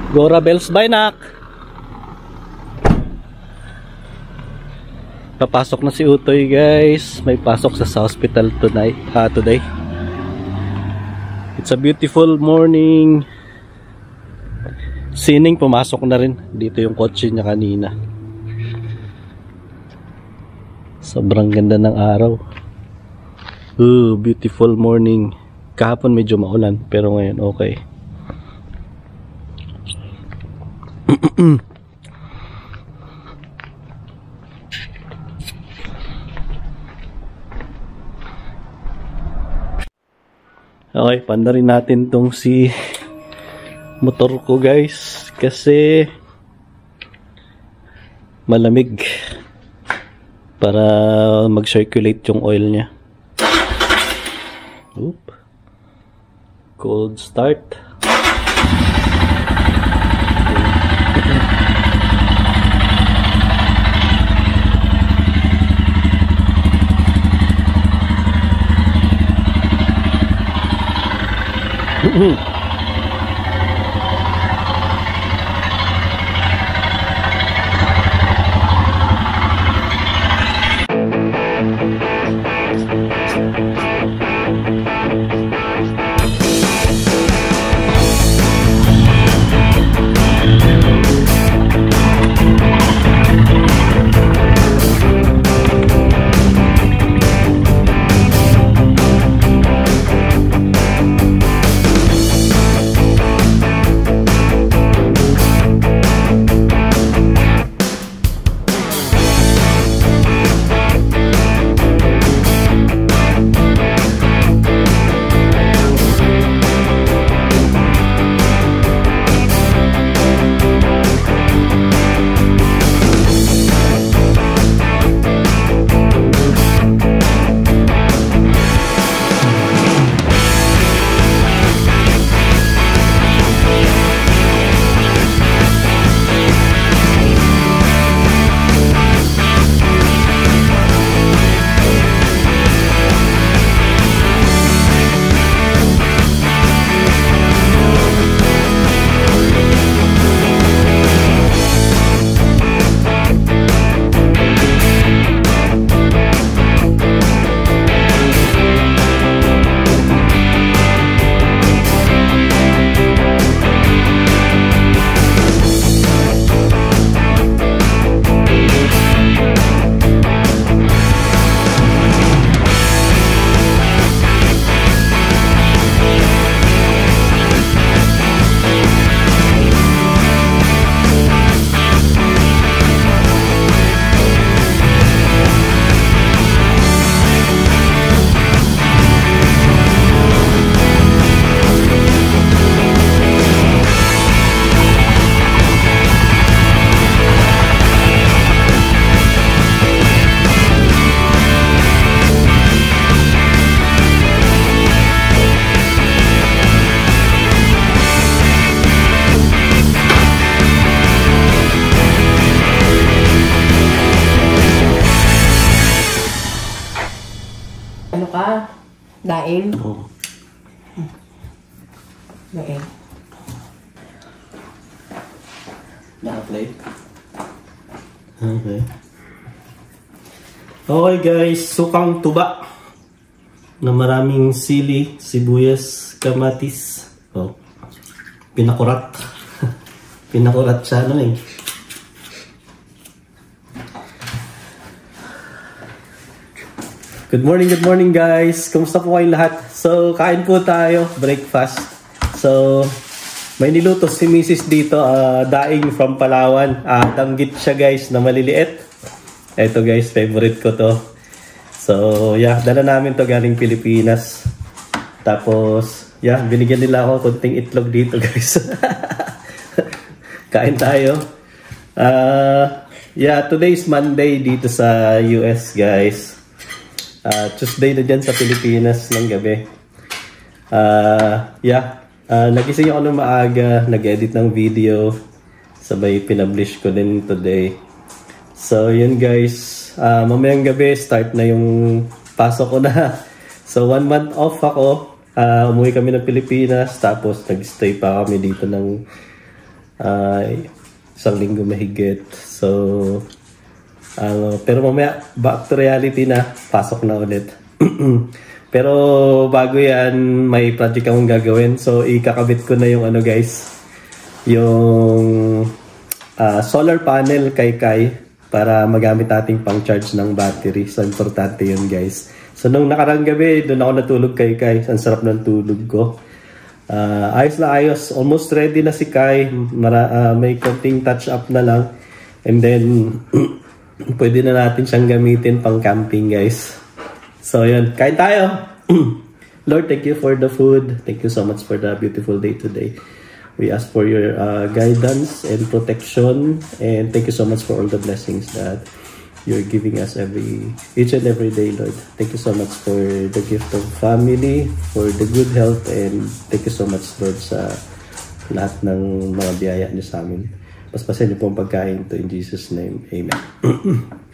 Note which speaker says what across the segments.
Speaker 1: Gora bells by nak. Papasok na si Utoy guys. May pasok sa hospital today. It's a beautiful morning. Sining pumasok na rin. Dito yung kotse niya kanina. Sobrang ganda ng araw. Beautiful morning. Kahapon medyo maulan pero ngayon okay. Okay, panda rin natin tong si motor ko guys kasi malamig para mag-circulate yung oil niya. Oop. Cold start.
Speaker 2: Ano ka? Daing?
Speaker 1: Oo.
Speaker 2: Daing.
Speaker 1: Naka-play? Okay. Okay guys, sukang tuba na maraming sili, sibuyas, kamatis. Oh. Pinakurat. Pinakurat siya eh. Good morning guys. Kumusta po kayong lahat? So, kain po tayo, breakfast. So, may niluto si Mrs. dito, daing from Palawan. Danggit siya guys na maliliit. Ito guys, favorite ko to. So, yeah, dala namin to galing Pilipinas. Tapos, yeah, binigyan nila ako konting itlog dito guys. Kain tayo. Yeah, today's Monday dito sa US guys. Tuesday na dyan sa Pilipinas ng gabi. Nagising ako ng maaga, nag-edit ng video, sabay pinablish ko din today. So yun guys, mamayang gabi start na yung pasok ko na. So 1 month off ako, umuwi kami ng Pilipinas, tapos nag-stay pa kami dito ng Isang linggo mahigit. So, pero mamaya, back to reality na. Pasok na ulit. Pero bago yan, may project akong gagawin. So, ikakabit ko na yung guys, yung solar panel kay Kai para magamit nating pang-charge ng battery. So, importante yun guys. So, nung nakarang gabi, doon ako natulog kay Kai. Ang sarap ng tulog ko. Ayos na ayos. Almost ready na si Kai. May konting touch-up na lang. And then, pwede na natin siyang gamitin pang camping guys. So yun, kain tayo. Lord, thank you for the food. Thank you so much for the beautiful day today. We ask for your guidance and protection. And thank you so much for all the blessings that you're giving us each and every day, Lord. Thank you so much for the gift of family, for the good health, and thank you so much, Lord, sa lahat ng mga biyaya niyo sa amin. Paspasin niyo po ang pagkain to in Jesus' name. Amen.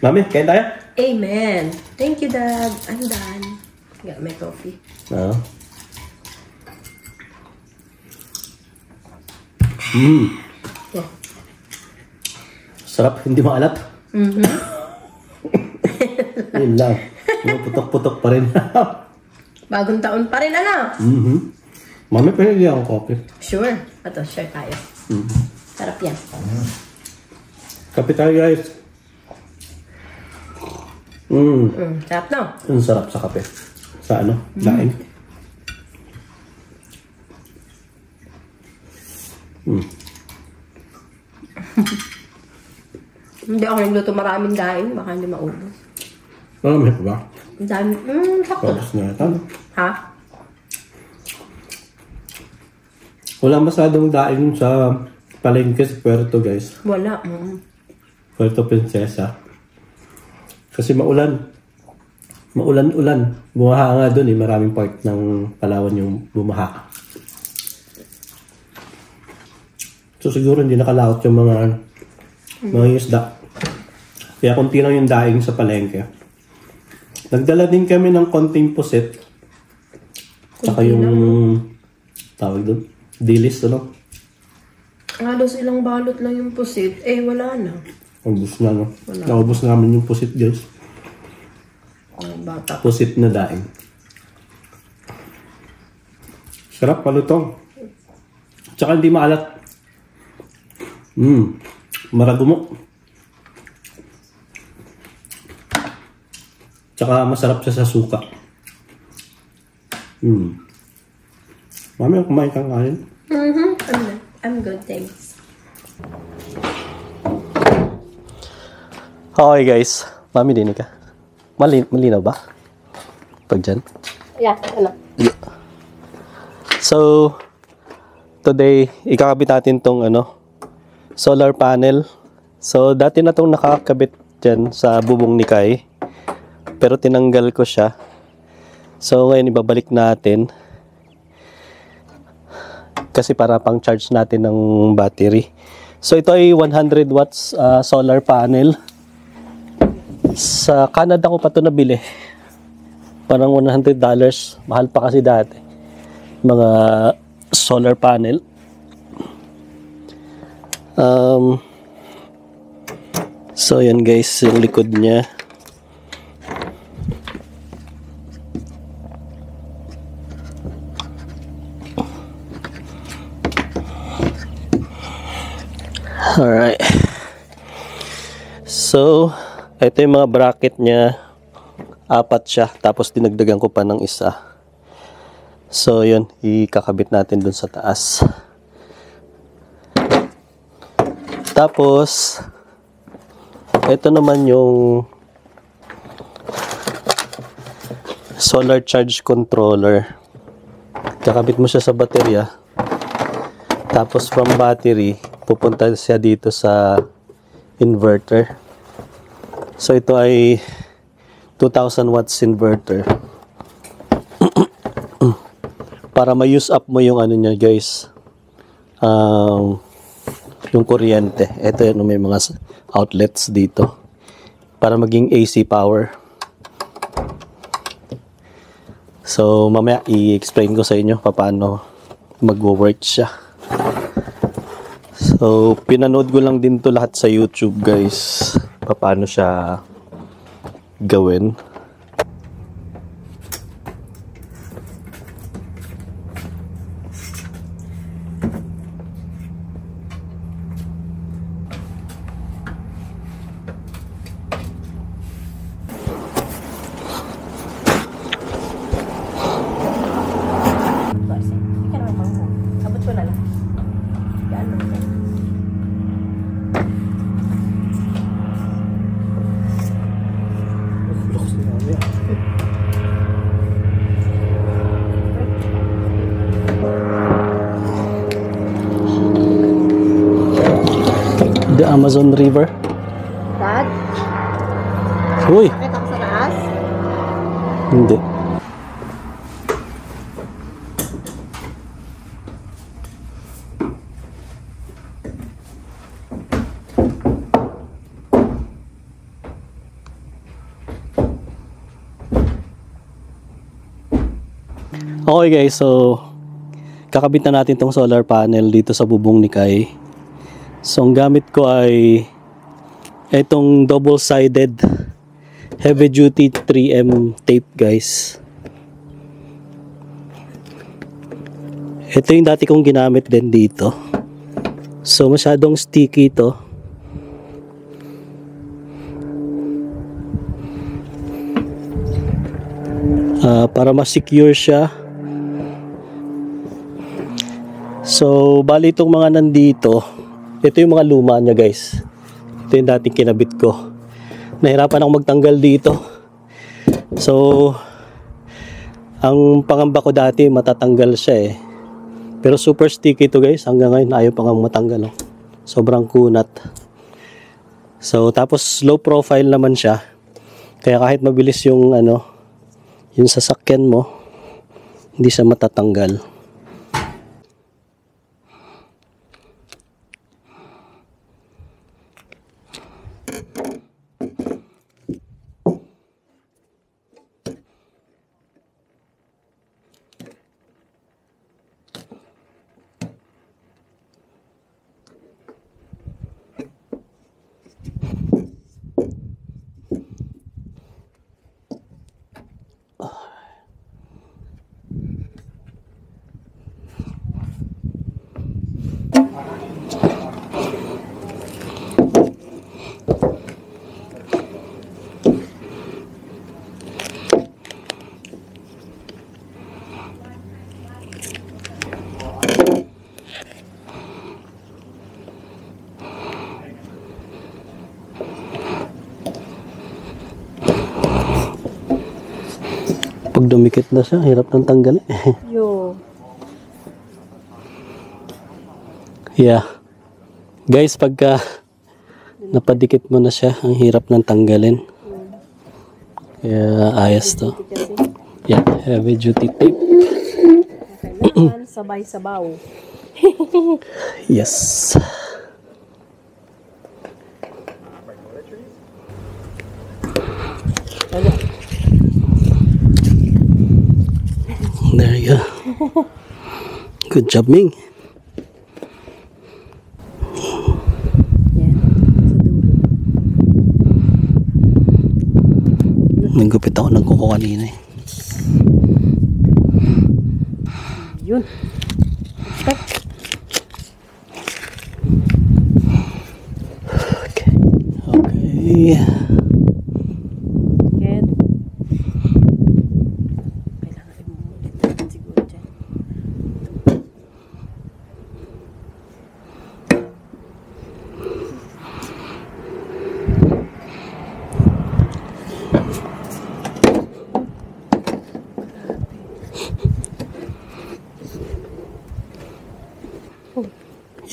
Speaker 1: Mami, kain tayo?
Speaker 2: Amen. Thank you, Dad. I'm done. Got my coffee.
Speaker 1: No.
Speaker 2: Yeah.
Speaker 1: Sarap, hindi maalat. Yun lang. Putok-putok pa rin.
Speaker 2: Bagong taon pa rin, ano?
Speaker 1: Mami, pwede akong coffee.
Speaker 2: Sure. Ito, share tayo. Sarap yan.
Speaker 1: Kape tayo guys.
Speaker 2: Sarap no?
Speaker 1: Ang sarap sa kape. Sa laing.
Speaker 2: Hindi ako nagluto maraming daing. Baka hindi maubos.
Speaker 1: Marami pa ba?
Speaker 2: Ang dami. Sakto.
Speaker 1: Tapos na ito.
Speaker 2: Ha?
Speaker 1: Wala masyadong daing sa palengke sa Puerto guys.
Speaker 2: Wala.
Speaker 1: Puerto Princesa. Kasi maulan. Maulan-ulan. Bumaha nga doon eh. Maraming part ng Palawan yung bumaha. So siguro hindi nakalaot yung mga isda. Kaya konti lang yung daing sa palengke. Nagdala din kami ng konting pusit. Tsaka yung tawag doon. Dilis,
Speaker 2: Halos ilang balot lang yung pusit. Eh, wala na.
Speaker 1: Ubus na, no? Naubos namin yung pusit, guys.
Speaker 2: Bata.
Speaker 1: Pusit na daing. Sarap, palutong. Tsaka hindi maalat. Maragumo. Tsaka masarap siya sa suka. Mami, kumain kang kain?
Speaker 2: I'm good, thanks.
Speaker 1: Okay guys, Mami dinig ka. Malinaw ba? Pag dyan?
Speaker 2: Yeah, ano?
Speaker 1: So, today, ikakabit natin tong solar panel. So, dati na tong nakakabit dyan sa bubong ni Kai. Pero tinanggal ko siya. So, ngayon ibabalik natin. Kasi para pang charge natin ng battery. So, ito ay 100 watts solar panel. Sa Canada ko pa ito nabili. Parang $100. Mahal pa kasi dati. Mga solar panel. So, yan guys. Yung likod niya. Alright. So, ito yung mga bracket niya. 4 siya. Tapos dinagdagan ko pa ng isa. So, yun. Ikakabit natin dun sa taas. Tapos, ito naman yung solar charge controller. Kakabit mo siya sa baterya. Tapos from battery, pupunta siya dito sa inverter. So ito ay 2000 watts inverter. Para ma-use up mo yung niya guys. Yung kuryente. Ito yun, may mga outlets dito. Para maging AC power. So mamaya i-explain ko sa inyo paano mag-work siya. So, pinanood ko lang din to lahat sa YouTube, guys. Paano siya gawin. The Amazon River.
Speaker 2: Dad,
Speaker 1: Uy,
Speaker 2: nakita ko sa taas.
Speaker 1: hindi. Okay guys, so kakabit na natin tong solar panel dito sa bubong ni Kai. So ang gamit ko ay itong double-sided heavy duty 3M tape, guys. Ito yung dati kong ginamit din dito. So masyadong sticky ito. Para mas secure siya. So bali itong mga nandito, ito yung mga luma niya, guys. Ito yung dating kinabit ko. Nahirapan akong magtanggal dito. So ang pangamba ko dati matatanggal siya eh. Pero super sticky ito, guys. Hanggang ngayon ayaw pa nga matanggal. Oh. Sobrang kunat. So tapos low profile naman siya. Kaya kahit mabilis yung yung sasakyan mo, hindi siya matatanggal. Pag dumikit na siya, hirap ng tanggalin.
Speaker 2: Yo.
Speaker 1: Yeah. Guys, pagka napadikit mo na siya, ang hirap ng tanggalin. Kaya ayos to. Yeah, heavy duty tape.
Speaker 2: Kailangan sabay-sabaw.
Speaker 1: Yes. There you go. Good job, Ming. Nagupit ako ng kuko kanina eh.
Speaker 2: Yun. Step.
Speaker 1: Okay. Okay.
Speaker 2: Get. Kailangan i-monitor siguro dyan.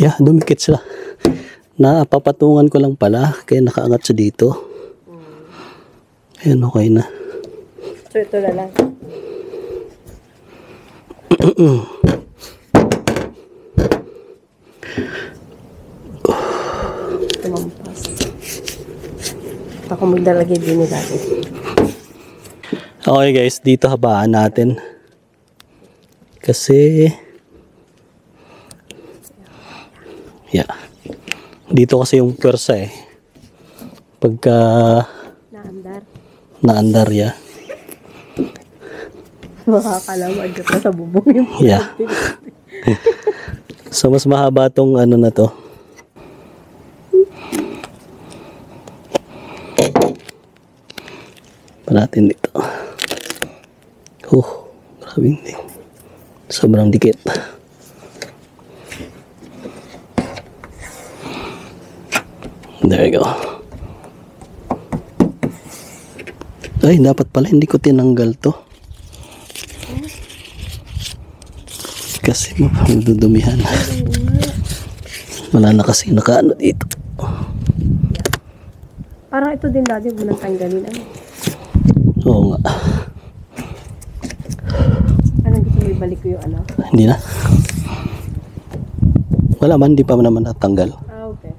Speaker 1: Yeah, dumikit siya. Napapatungan ko lang pala, kaya nakaangat siya dito. Ayan, okay na.
Speaker 2: So, ito na lang. Tumampas. Ako magdalagay din nila.
Speaker 1: Okay guys, dito habaan natin. Kasi yeah. Dito kasi yung pwersa eh. Pagka
Speaker 2: Naandar.
Speaker 1: naandar ya.
Speaker 2: Makakalawad ka sa bubong yung
Speaker 1: Yeah. So mas mahaba tong ano na to. Pa natin dito. Grabe hindi. Sobrang dikit. There we go. Ay, dapat pala hindi ko tinanggal to. Kasi madudumihan. Wala na kasi nakaano dito.
Speaker 2: Parang ito din dati mo nang tanggalin.
Speaker 1: Oo nga.
Speaker 2: Anong gusto mo ibalik ko yung ano?
Speaker 1: Hindi na. Wala man, hindi pa naman natanggal.
Speaker 2: Okay.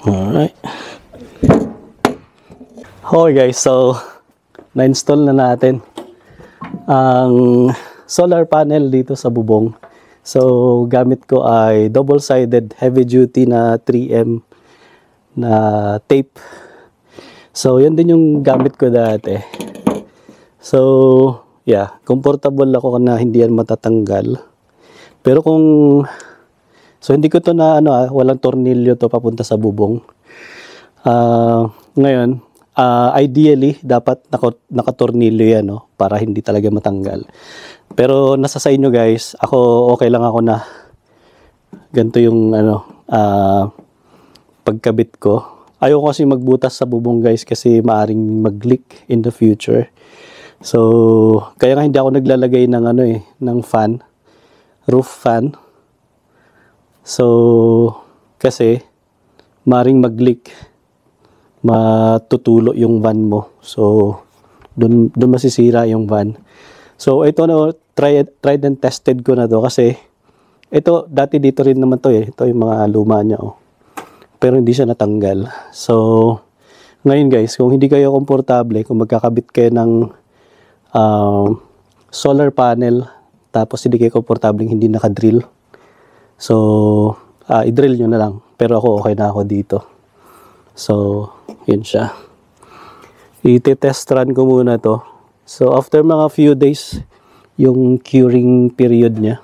Speaker 1: Alright. Okay guys, so na-install na natin ang solar panel dito sa bubong. So gamit ko ay double-sided heavy duty na 3M na tape. So yan din yung gamit ko dati. So yeah, comfortable ako na hindi yan matatanggal. Pero kung so hindi ko to na walang tornilyo to papunta sa bubong. Ngayon, ideally dapat nakatornilyo yan, no, para hindi talaga matanggal. Pero nasa sa inyo guys, ako okay lang ako na ganito yung pagkabit ko. Ayoko kasi magbutas sa bubong guys kasi maaring mag-leak in the future. So kaya nga hindi ako naglalagay ng ng fan, roof fan. So kasi maaring mag-leak, matutulo yung van mo. So doon masisira yung van. So ito tried and tested ko na to kasi ito dati dito rin naman to eh. Ito yung mga luma niya pero hindi siya natanggal. So ngayon guys, kung hindi kayo komportable, kung magkakabit kayo ng solar panel tapos hindi kayo komportable hindi nakadrill, so i-drill nyo na lang. Pero ako okay na ako dito. So yun siya. I-test run ko muna to. So after mga few days, yung curing period niya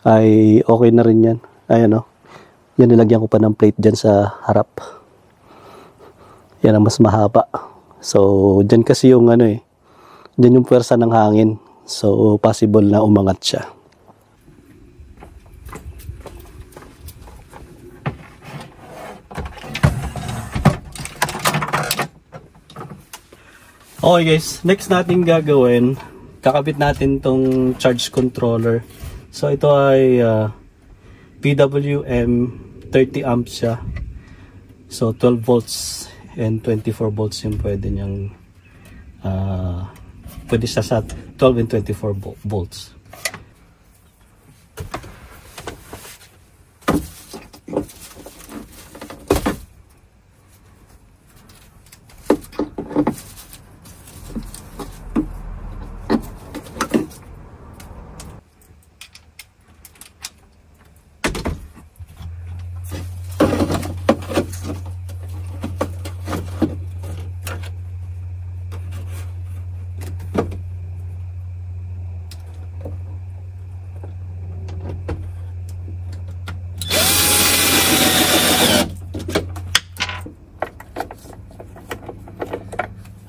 Speaker 1: ay okay na rin yan. Ayan yan, nilagyan ko pa ng plate dyan sa harap. Yan ang mas mahaba. So dyan kasi yung dyan yung pwersa ng hangin. So possible na umangat siya. Okay guys, next natin gagawin, kakabit natin tong charge controller. So ito ay PWM 30 amps siya. So 12 volts and 24 volts yung pwede niyang pwede siya sa 12 and 24 volts.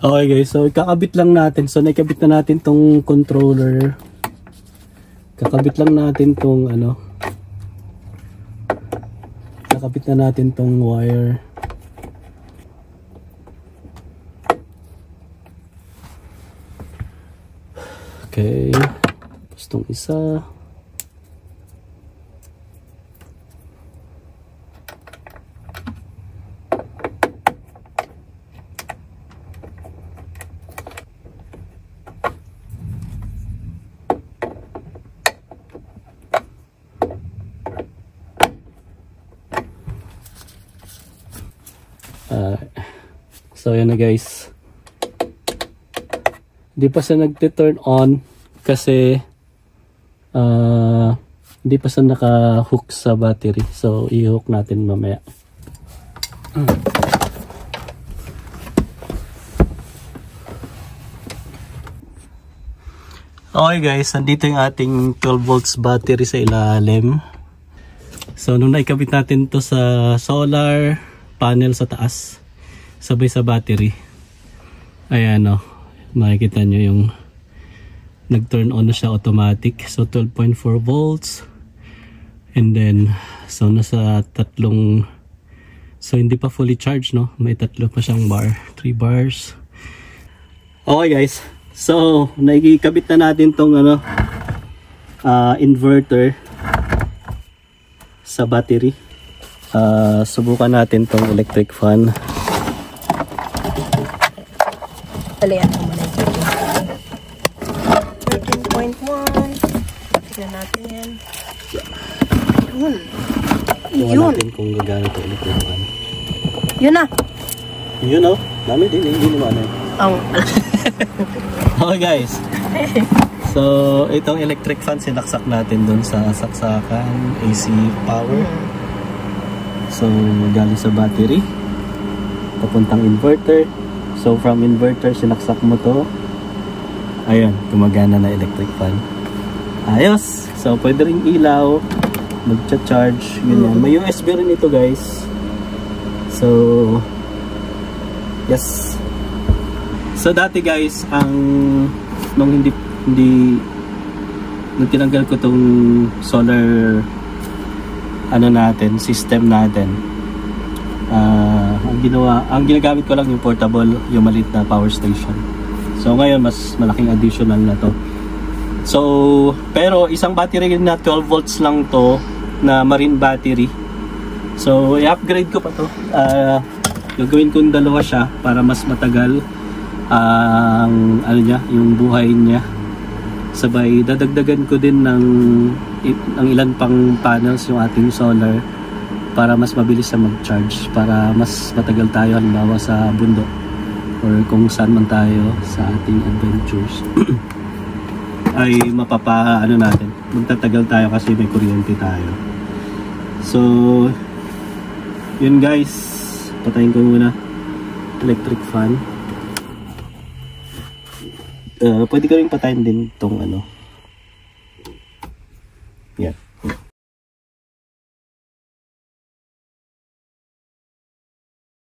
Speaker 1: Okay guys, so kakabit lang natin. So nakabit na natin tong controller. Kakabit lang natin tong kakabit na natin tong wire. Okay. Tapos tong isa. So yan na guys, hindi pa siya nagte-turn on kasi Hindi pa siya naka-hook sa battery. So, i-hook natin mamaya. Okay guys, nandito yung ating 12 volts battery sa ilalim. So, nung naikabit natin to sa solar panel sa taas, sabay sa battery. Ayan o, makikita nyo yung nag-turn on na siya automatic. So, 12.4 volts. And then, so nasa tatlong, so hindi pa fully charged, no? May tatlo pa siyang bar, 3 bars. Okay guys, so naikikabit na natin tong inverter sa battery. Subukan natin tong electric fan.
Speaker 2: Talian mo muna yung 13.1. Tignan natin yan.
Speaker 1: Tingnan natin kung gagana ito electric fan.
Speaker 2: Yun na.
Speaker 1: Yun o, dami din, hindi naman eh. Okay guys, so itong electric fan sinaksak natin dun sa saksakan AC power. So galing sa battery papuntang inverter. So from inverter sinaksak mo to, ayan, gumagana na electric fan. Ayos. So pwede rin ilaw, magcha-charge, ganyan. May USB rin ito guys. So yes. So dati guys, nung nung tinanggal ko tong solar system natin, ang ginagamit ko lang yung portable, yung maliit na power station. So ngayon mas malaking additional na to. So pero isang battery na 12 volts lang to, na marine battery. So i-upgrade ko pa to. Gagawin kong dalawa siya para mas matagal ang yung buhay niya. Sabay dadagdagan ko din ng ilan pang panels yung ating solar para mas mabilis na mag-charge, para mas matagal tayo halimbawa sa bundok or kung saan man tayo sa ating adventures. Ay natin, magtatagal tayo kasi may kuryente tayo. So yun guys, patayin ko muna electric fan. Pwede ko rin patayin din tong